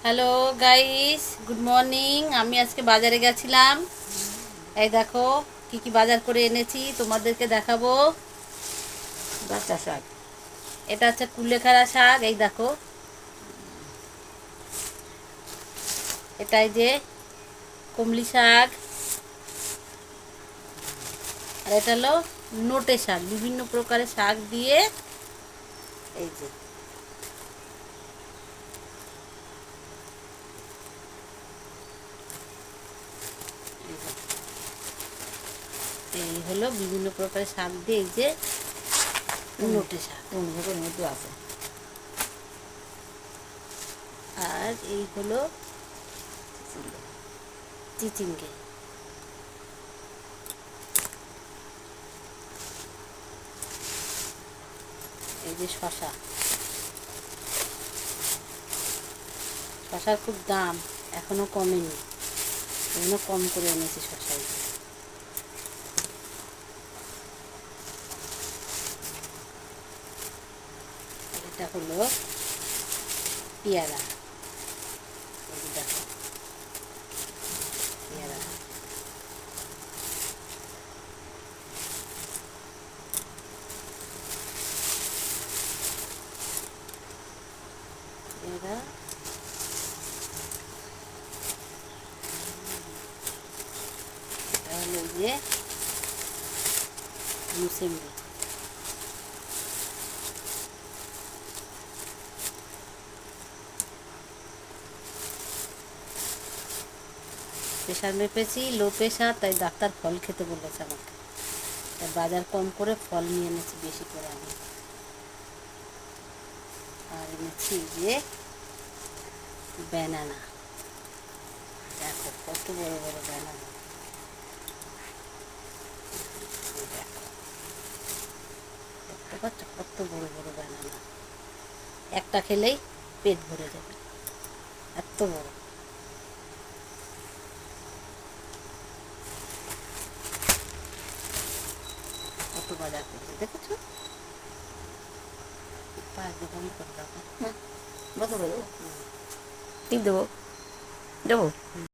Hello guys, good morning. আমি আজকে বাজারে গেছিলাম। এই দেখো কি কি বাজার করে এনেছি, তোমাদেরকে দেখাবো। বাচ্চা শাক। এটা হচ্ছে কুলেখাড়া শাক। এই দেখো, এটাই যে কমলি শাক। আর এটা হলো নোটে শাক। বিভিন্ন প্রকারের শাক দিয়ে এই যে এই হলো বিভিন্ন প্রকারের শাক দিয়ে এই যে নোটে শাক। অন্যদের মধ্যে আছে। আর এই হলো চিচিঙ্গে। এই যে শশা। শশার খুব দাম, এখনো কমেনি, এখনো কম করে এনেছি শশা। এটা হলো পেয়ারা। এই যে দেখো পেয়ারা। পেয়ারা। এটা হলো এই যে মুসেম্বি। প্রেশার মেপেছি, লো প্রেশার, তাই ডাক্তার ফল খেতে বলেছে আমাকে। তাই বাজার কম করে ফল নিয়ে এনেছি বেশি করে আমি। আর এনেছি যে ব্যানানা। দেখো কত বড় বড় ব্যানানা। দেখো, দেখতে পাচ্ছ কত বড় বড় ব্যানানা। একটা খেলেই পেট ভরে যাবে, এত বড়। কত বাজার করেছে দেখেছো। পাঁচ দোকান করে দাও। বন্ধ করে দেবো। টিপ দেবো, দেবো।